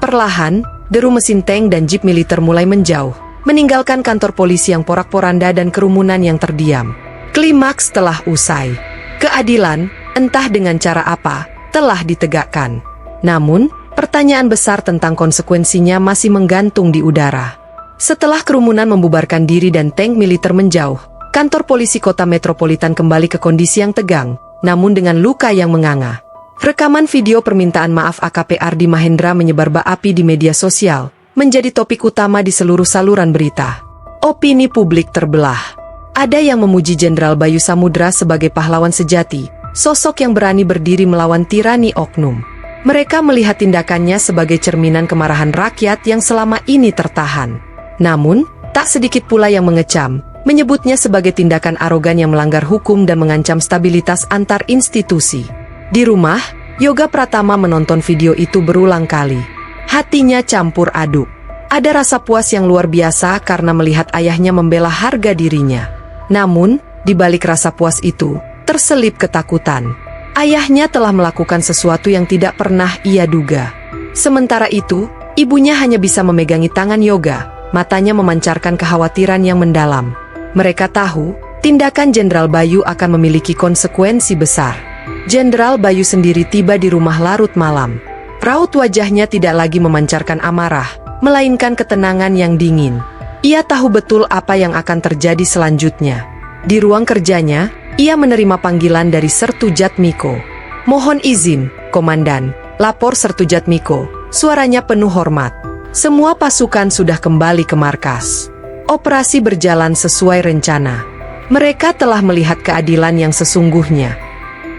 [SPEAKER 1] Perlahan, deru mesin tank dan jeep militer mulai menjauh, meninggalkan kantor polisi yang porak-poranda dan kerumunan yang terdiam. Klimaks telah usai. Keadilan, entah dengan cara apa, telah ditegakkan. Namun, pertanyaan besar tentang konsekuensinya masih menggantung di udara. Setelah kerumunan membubarkan diri dan tank militer menjauh, kantor polisi kota metropolitan kembali ke kondisi yang tegang, namun dengan luka yang menganga. Rekaman video permintaan maaf AKP Ardi Mahendra menyebar berapi di media sosial, menjadi topik utama di seluruh saluran berita. Opini publik terbelah. Ada yang memuji Jenderal Bayu Samudra sebagai pahlawan sejati, sosok yang berani berdiri melawan tirani oknum. Mereka melihat tindakannya sebagai cerminan kemarahan rakyat yang selama ini tertahan. Namun, tak sedikit pula yang mengecam, menyebutnya sebagai tindakan arogan yang melanggar hukum dan mengancam stabilitas antar institusi. Di rumah, Yoga Pratama menonton video itu berulang kali. Hatinya campur aduk. Ada rasa puas yang luar biasa karena melihat ayahnya membela harga dirinya. Namun, di balik rasa puas itu, terselip ketakutan. Ayahnya telah melakukan sesuatu yang tidak pernah ia duga. Sementara itu, ibunya hanya bisa memegangi tangan Yoga, matanya memancarkan kekhawatiran yang mendalam. Mereka tahu, tindakan Jenderal Bayu akan memiliki konsekuensi besar. Jenderal Bayu sendiri tiba di rumah larut malam. Raut wajahnya tidak lagi memancarkan amarah, melainkan ketenangan yang dingin. Ia tahu betul apa yang akan terjadi selanjutnya. Di ruang kerjanya, ia menerima panggilan dari Sertu Jatmiko. "Mohon izin, Komandan," lapor Sertu Jatmiko, suaranya penuh hormat. "Semua pasukan sudah kembali ke markas. Operasi berjalan sesuai rencana. Mereka telah melihat keadilan yang sesungguhnya."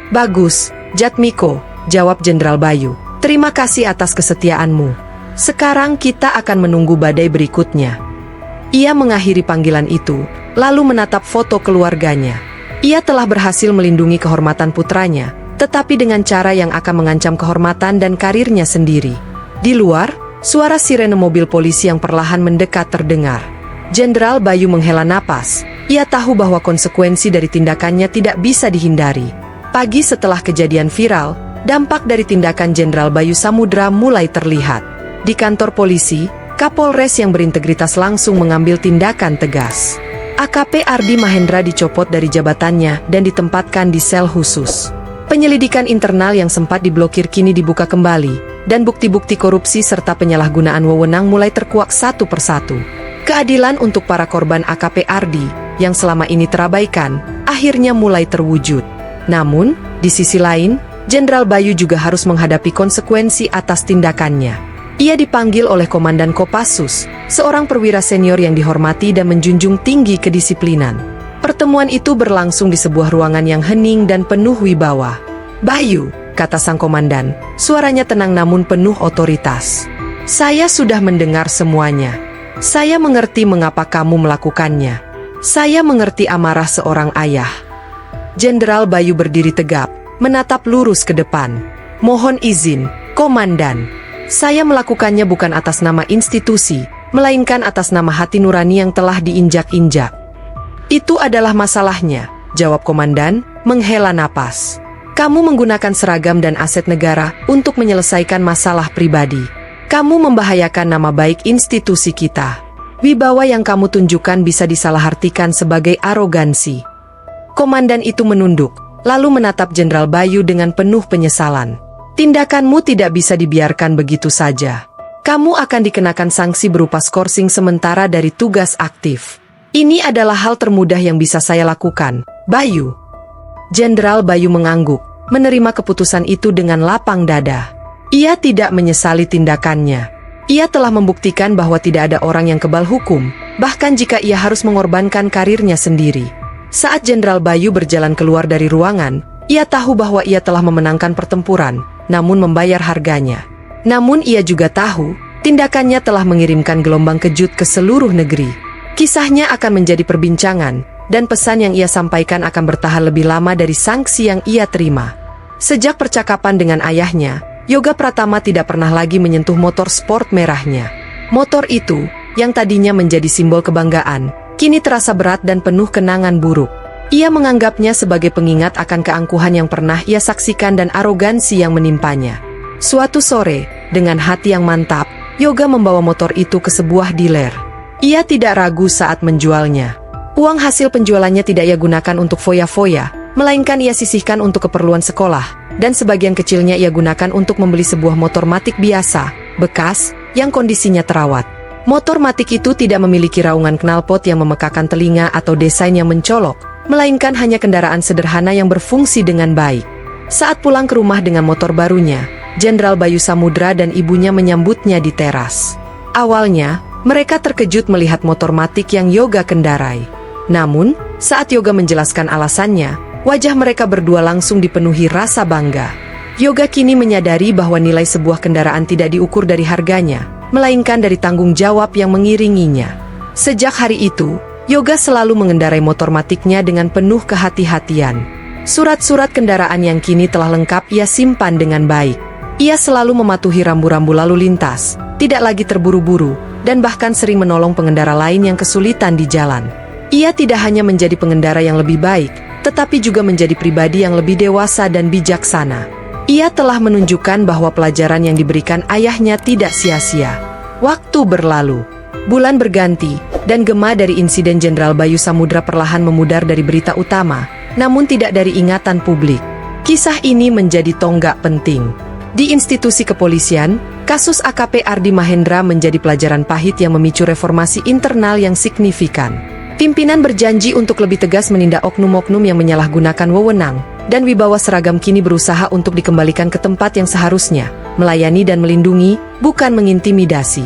[SPEAKER 1] "Bagus, Jatmiko," jawab Jenderal Bayu. "Terima kasih atas kesetiaanmu. Sekarang kita akan menunggu badai berikutnya." Ia mengakhiri panggilan itu, lalu menatap foto keluarganya. Ia telah berhasil melindungi kehormatan putranya, tetapi dengan cara yang akan mengancam kehormatan dan karirnya sendiri. Di luar, suara sirene mobil polisi yang perlahan mendekat terdengar. Jenderal Bayu menghela napas. Ia tahu bahwa konsekuensi dari tindakannya tidak bisa dihindari. Pagi setelah kejadian viral, dampak dari tindakan Jenderal Bayu Samudra mulai terlihat. Di kantor polisi, Kapolres yang berintegritas langsung mengambil tindakan tegas. AKP Ardi Mahendra dicopot dari jabatannya dan ditempatkan di sel khusus. Penyelidikan internal yang sempat diblokir kini dibuka kembali, dan bukti-bukti korupsi serta penyalahgunaan wewenang mulai terkuak satu persatu. Keadilan untuk para korban AKP Ardi, yang selama ini terabaikan, akhirnya mulai terwujud. Namun, di sisi lain, Jenderal Bayu juga harus menghadapi konsekuensi atas tindakannya. Ia dipanggil oleh Komandan Kopassus, seorang perwira senior yang dihormati dan menjunjung tinggi kedisiplinan. Pertemuan itu berlangsung di sebuah ruangan yang hening dan penuh wibawa. "Bayu," kata sang komandan, suaranya tenang namun penuh otoritas. "Saya sudah mendengar semuanya. Saya mengerti mengapa kamu melakukannya. Saya mengerti amarah seorang ayah. Jenderal Bayu berdiri tegap, menatap lurus ke depan. "Mohon izin, Komandan. Saya melakukannya bukan atas nama institusi, melainkan atas nama hati nurani yang telah diinjak-injak." "Itu adalah masalahnya," jawab Komandan, menghela napas. "Kamu menggunakan seragam dan aset negara untuk menyelesaikan masalah pribadi. Kamu membahayakan nama baik institusi kita. Wibawa yang kamu tunjukkan bisa disalahartikan sebagai arogansi." Komandan itu menunduk, lalu menatap Jenderal Bayu dengan penuh penyesalan. "Tindakanmu tidak bisa dibiarkan begitu saja. Kamu akan dikenakan sanksi berupa skorsing sementara dari tugas aktif. Ini adalah hal termudah yang bisa saya lakukan, Bayu." Jenderal Bayu mengangguk, menerima keputusan itu dengan lapang dada. Ia tidak menyesali tindakannya. Ia telah membuktikan bahwa tidak ada orang yang kebal hukum, bahkan jika ia harus mengorbankan karirnya sendiri. Saat Jenderal Bayu berjalan keluar dari ruangan, ia tahu bahwa ia telah memenangkan pertempuran, namun membayar harganya. Namun ia juga tahu, tindakannya telah mengirimkan gelombang kejut ke seluruh negeri. Kisahnya akan menjadi perbincangan, dan pesan yang ia sampaikan akan bertahan lebih lama dari sanksi yang ia terima. Sejak percakapan dengan ayahnya, Yoga Pratama tidak pernah lagi menyentuh motor sport merahnya. Motor itu, yang tadinya menjadi simbol kebanggaan, kini terasa berat dan penuh kenangan buruk. Ia menganggapnya sebagai pengingat akan keangkuhan yang pernah ia saksikan dan arogansi yang menimpanya. Suatu sore, dengan hati yang mantap, Yoga membawa motor itu ke sebuah dealer. Ia tidak ragu saat menjualnya. Uang hasil penjualannya tidak ia gunakan untuk foya-foya, melainkan ia sisihkan untuk keperluan sekolah, dan sebagian kecilnya ia gunakan untuk membeli sebuah motor matik biasa, bekas, yang kondisinya terawat. Motor matik itu tidak memiliki raungan knalpot yang memekakan telinga atau desain yang mencolok, melainkan hanya kendaraan sederhana yang berfungsi dengan baik. Saat pulang ke rumah dengan motor barunya, Jenderal Bayu Samudra dan ibunya menyambutnya di teras. Awalnya, mereka terkejut melihat motor matik yang Yoga kendarai. Namun, saat Yoga menjelaskan alasannya, wajah mereka berdua langsung dipenuhi rasa bangga. Yoga kini menyadari bahwa nilai sebuah kendaraan tidak diukur dari harganya, melainkan dari tanggung jawab yang mengiringinya. Sejak hari itu, Yoga selalu mengendarai motor matiknya dengan penuh kehati-hatian. Surat-surat kendaraan yang kini telah lengkap ia simpan dengan baik. Ia selalu mematuhi rambu-rambu lalu lintas, tidak lagi terburu-buru, dan bahkan sering menolong pengendara lain yang kesulitan di jalan. Ia tidak hanya menjadi pengendara yang lebih baik, tetapi juga menjadi pribadi yang lebih dewasa dan bijaksana. Ia telah menunjukkan bahwa pelajaran yang diberikan ayahnya tidak sia-sia. Waktu berlalu, bulan berganti, dan gema dari insiden Jenderal Bayu Samudra perlahan memudar dari berita utama, namun tidak dari ingatan publik. Kisah ini menjadi tonggak penting. Di institusi kepolisian, kasus AKP Ardi Mahendra menjadi pelajaran pahit yang memicu reformasi internal yang signifikan. Pimpinan berjanji untuk lebih tegas menindak oknum-oknum yang menyalahgunakan wewenang, dan wibawa seragam kini berusaha untuk dikembalikan ke tempat yang seharusnya, melayani dan melindungi, bukan mengintimidasi.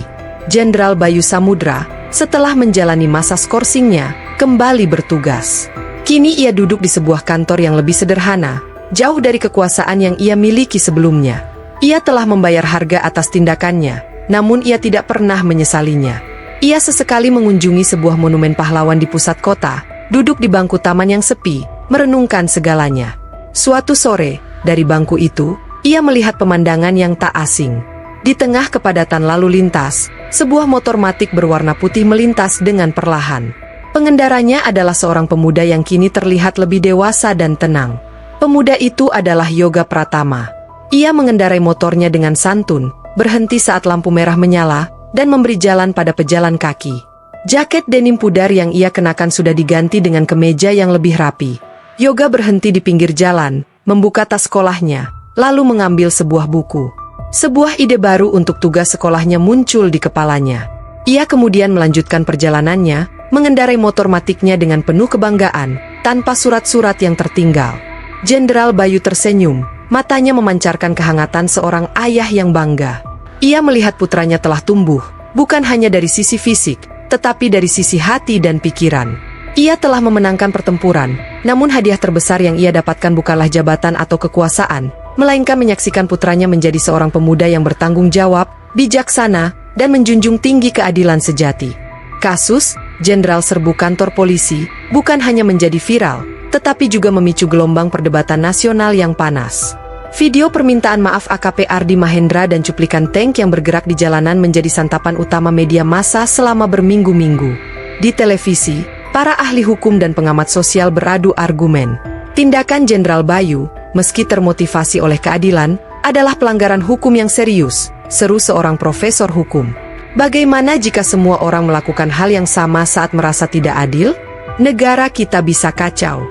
[SPEAKER 1] Jenderal Bayu Samudra, setelah menjalani masa skorsingnya, kembali bertugas. Kini ia duduk di sebuah kantor yang lebih sederhana, jauh dari kekuasaan yang ia miliki sebelumnya. Ia telah membayar harga atas tindakannya, namun ia tidak pernah menyesalinya. Ia sesekali mengunjungi sebuah monumen pahlawan di pusat kota, duduk di bangku taman yang sepi, merenungkan segalanya. Suatu sore, dari bangku itu, ia melihat pemandangan yang tak asing. Di tengah kepadatan lalu lintas, sebuah motor matik berwarna putih melintas dengan perlahan. Pengendaranya adalah seorang pemuda yang kini terlihat lebih dewasa dan tenang. Pemuda itu adalah Yoga Pratama. Ia mengendarai motornya dengan santun, berhenti saat lampu merah menyala, dan memberi jalan pada pejalan kaki. Jaket denim pudar yang ia kenakan sudah diganti dengan kemeja yang lebih rapi. Yoga berhenti di pinggir jalan, membuka tas sekolahnya, lalu mengambil sebuah buku. Sebuah ide baru untuk tugas sekolahnya muncul di kepalanya. Ia kemudian melanjutkan perjalanannya, mengendarai motor matiknya dengan penuh kebanggaan, tanpa surat-surat yang tertinggal. Jenderal Bayu tersenyum, matanya memancarkan kehangatan seorang ayah yang bangga. Ia melihat putranya telah tumbuh, bukan hanya dari sisi fisik, tetapi dari sisi hati dan pikiran. Ia telah memenangkan pertempuran, namun hadiah terbesar yang ia dapatkan bukanlah jabatan atau kekuasaan, melainkan menyaksikan putranya menjadi seorang pemuda yang bertanggung jawab, bijaksana, dan menjunjung tinggi keadilan sejati. Kasus Jenderal Serbu kantor polisi bukan hanya menjadi viral, tetapi juga memicu gelombang perdebatan nasional yang panas. Video permintaan maaf AKP Ardi Mahendra dan cuplikan tank yang bergerak di jalanan menjadi santapan utama media massa selama berminggu-minggu. Di televisi, para ahli hukum dan pengamat sosial beradu argumen. Tindakan Jenderal Bayu, meski termotivasi oleh keadilan, adalah pelanggaran hukum yang serius, seru seorang profesor hukum. Bagaimana jika semua orang melakukan hal yang sama saat merasa tidak adil? Negara kita bisa kacau.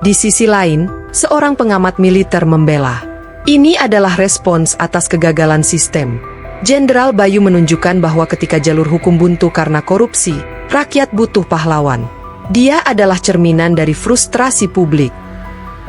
[SPEAKER 1] Di sisi lain, seorang pengamat militer membela. Ini adalah respons atas kegagalan sistem. Jenderal Bayu menunjukkan bahwa ketika jalur hukum buntu karena korupsi, rakyat butuh pahlawan. Dia adalah cerminan dari frustrasi publik.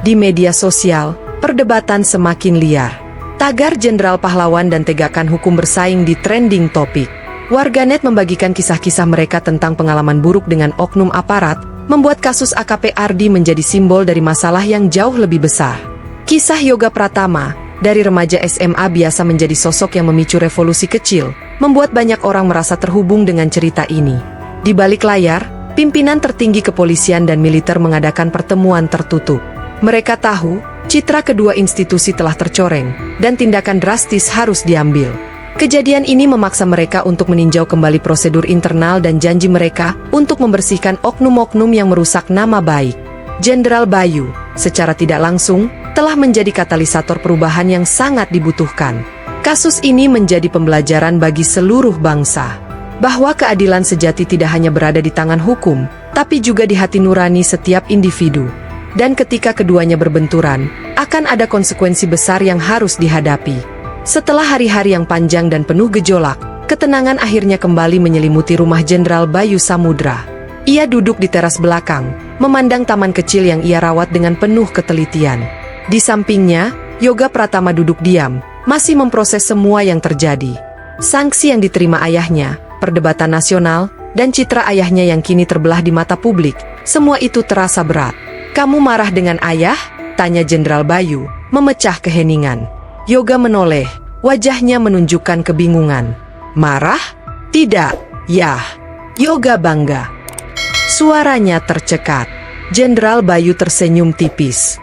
[SPEAKER 1] Di media sosial, perdebatan semakin liar. Tagar Jenderal Pahlawan dan Tegakkan Hukum bersaing di trending topik. Warganet membagikan kisah-kisah mereka tentang pengalaman buruk dengan oknum aparat, membuat kasus AKP Ardi menjadi simbol dari masalah yang jauh lebih besar. Kisah Yoga Pratama, dari remaja SMA biasa menjadi sosok yang memicu revolusi kecil, membuat banyak orang merasa terhubung dengan cerita ini. Di balik layar, pimpinan tertinggi kepolisian dan militer mengadakan pertemuan tertutup. Mereka tahu, citra kedua institusi telah tercoreng, dan tindakan drastis harus diambil. Kejadian ini memaksa mereka untuk meninjau kembali prosedur internal dan janji mereka untuk membersihkan oknum-oknum yang merusak nama baik. Jenderal Bayu, secara tidak langsung, telah menjadi katalisator perubahan yang sangat dibutuhkan. Kasus ini menjadi pembelajaran bagi seluruh bangsa, bahwa keadilan sejati tidak hanya berada di tangan hukum, tapi juga di hati nurani setiap individu. Dan ketika keduanya berbenturan, akan ada konsekuensi besar yang harus dihadapi. Setelah hari-hari yang panjang dan penuh gejolak, ketenangan akhirnya kembali menyelimuti rumah Jenderal Bayu Samudra. Ia duduk di teras belakang, memandang taman kecil yang ia rawat dengan penuh ketelitian. Di sampingnya, Yoga Pratama duduk diam, masih memproses semua yang terjadi. Sanksi yang diterima ayahnya, perdebatan nasional, dan citra ayahnya yang kini terbelah di mata publik, semua itu terasa berat. "Kamu marah dengan ayah?" tanya Jenderal Bayu, memecah keheningan. Yoga menoleh, wajahnya menunjukkan kebingungan. "Marah? Tidak, ya." Yoga bangga. Suaranya tercekat. Jenderal Bayu tersenyum tipis.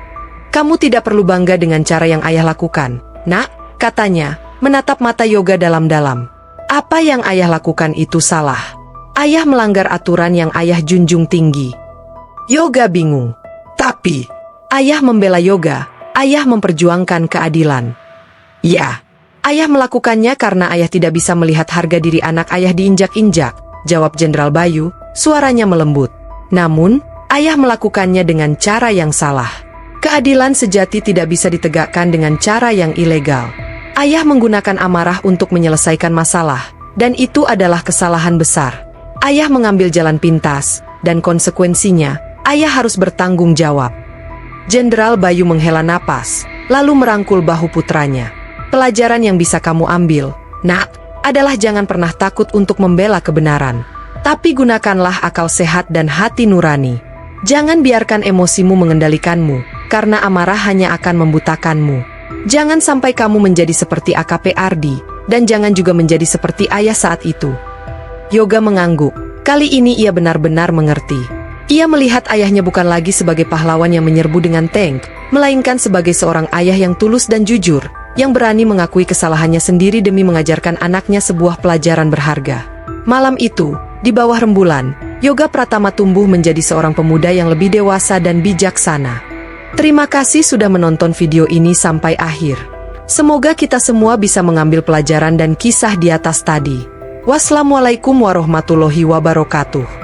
[SPEAKER 1] "Kamu tidak perlu bangga dengan cara yang ayah lakukan, Nak," katanya, menatap mata Yoga dalam-dalam. "Apa yang ayah lakukan itu salah. Ayah melanggar aturan yang ayah junjung tinggi." Yoga bingung. Tapi, ayah membela Yoga, ayah memperjuangkan keadilan. "Ya, ayah melakukannya karena ayah tidak bisa melihat harga diri anak ayah diinjak-injak," jawab Jenderal Bayu, suaranya melembut. "Namun, ayah melakukannya dengan cara yang salah. Keadilan sejati tidak bisa ditegakkan dengan cara yang ilegal. Ayah menggunakan amarah untuk menyelesaikan masalah, dan itu adalah kesalahan besar. Ayah mengambil jalan pintas, dan konsekuensinya, ayah harus bertanggung jawab." Jenderal Bayu menghela napas, lalu merangkul bahu putranya. "Pelajaran yang bisa kamu ambil, Nak, adalah jangan pernah takut untuk membela kebenaran. Tapi gunakanlah akal sehat dan hati nurani. Jangan biarkan emosimu mengendalikanmu, karena amarah hanya akan membutakanmu. Jangan sampai kamu menjadi seperti AKP Ardi, dan jangan juga menjadi seperti ayah saat itu." Yoga mengangguk. Kali ini ia benar-benar mengerti. Ia melihat ayahnya bukan lagi sebagai pahlawan yang menyerbu dengan tank, melainkan sebagai seorang ayah yang tulus dan jujur, yang berani mengakui kesalahannya sendiri demi mengajarkan anaknya sebuah pelajaran berharga. Malam itu, di bawah rembulan, Yoga Pratama tumbuh menjadi seorang pemuda yang lebih dewasa dan bijaksana. Terima kasih sudah menonton video ini sampai akhir. Semoga kita semua bisa mengambil pelajaran dan kisah di atas tadi. Wassalamualaikum warahmatullahi wabarakatuh.